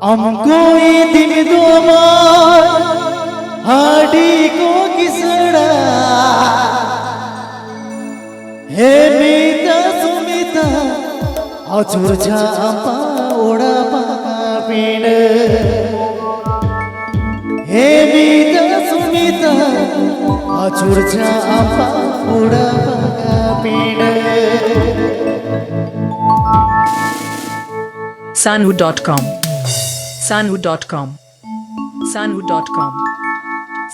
हमको दिन दो हाडी को किसड़ा हे मीता सुमिता अचुर झापा ओड़ा पापीण हे मीता सुमिता अचुर झापा ओड़ा पापीण Sanwood.com Sanwood.com Sanwood.com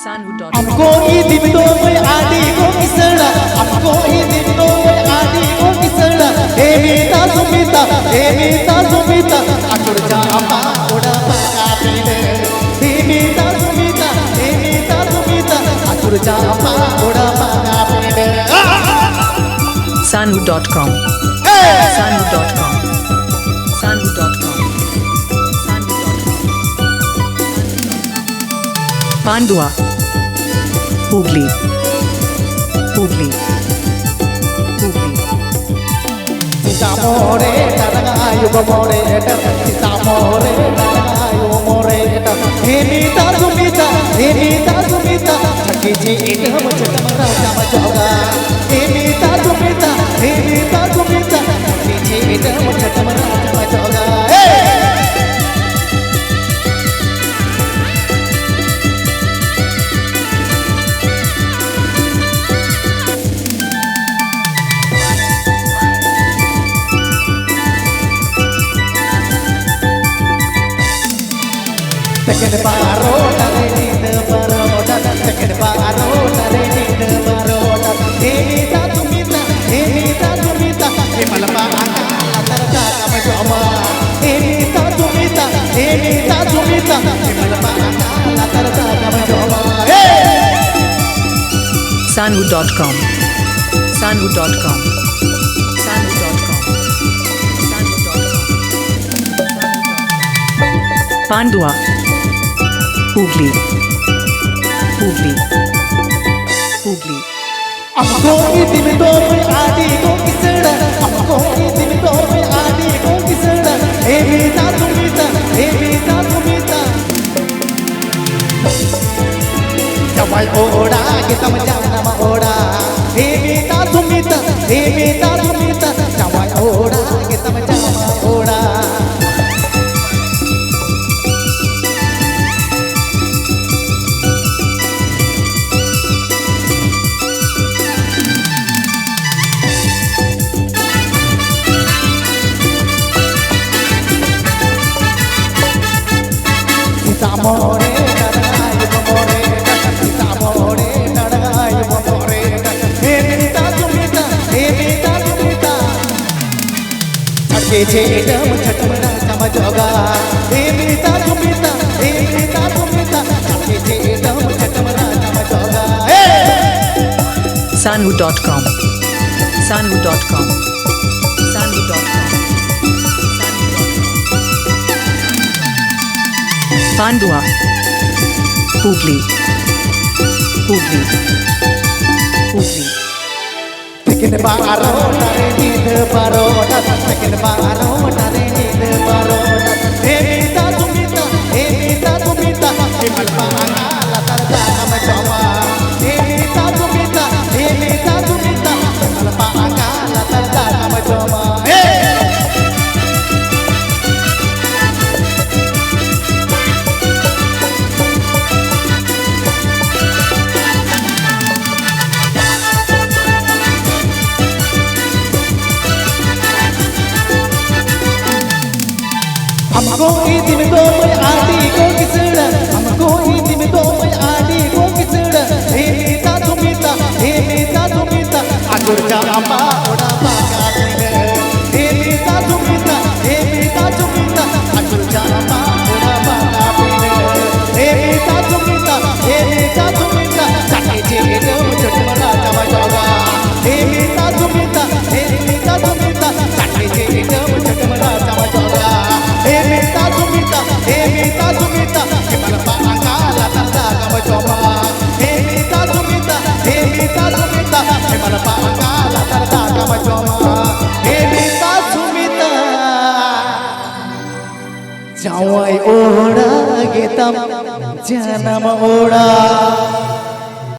Sanwood.com हमको दिन दो आदि को किसड़ा हमको दिन दो आदि को किसड़ा हे मीता सुमिता अचुर झापा ओड़ा पापीण हे मीता सुमिता अचुर झापा ओड़ा पापीण Sanwood.com Sanwood.com Sanwood.com Pandua Hooghly Sitamore taragayu bomore sitamore taragayu more he mita sumita chaki ji idam chatamara chamajoga he mita sumita chaki ji idam chatamara chamajoga Second parota de nid parota second parota de nid parota he mita sumita he malapa akala tarka kamajoma he mita sumita he malapa akala tarka kamajoma Sanwood.com Sanwood.com Pandua Hooghly हमको दिन दो आदि को किसड़ा हमको दिन दो आदि को किसड़ा हे मीता सुमिता जवाई ओड़ा के तम जाना ओड़ा हे मीता सुमिता जवाई ओड़ा के तम जाना ओड़ा Sitamore taragayu bomore he mita sumita chaki ji idam chatamara chamajoga he mita sumita chaki ji idam chatamara chamajoga Sanwood.com Pandua Hooghly Second parota de nid parota second parota de nid parota he mita sumita he malapa akala tarka kamajoma he mita sumita malapa akala tarka kamajoma हमको दिन दो आदि को किसड़ा हमको दिन दो आदि को किसड़ा हे मीता सुमिता अचुर झापा ओड़ा पापीण हे मीता सुमिता अचुर झापा ओड़ा पापीण हे मीता सुमिता चकी जी idam chatamara chamajoga hey Meeta Sumita Chucky ji idam chatamara chamajoga he mita sumita he malapa akala tarka kamajoma he mita sumita he malapa akala tarka kamajoma ওড়া গেতাম জানাম ওড়া।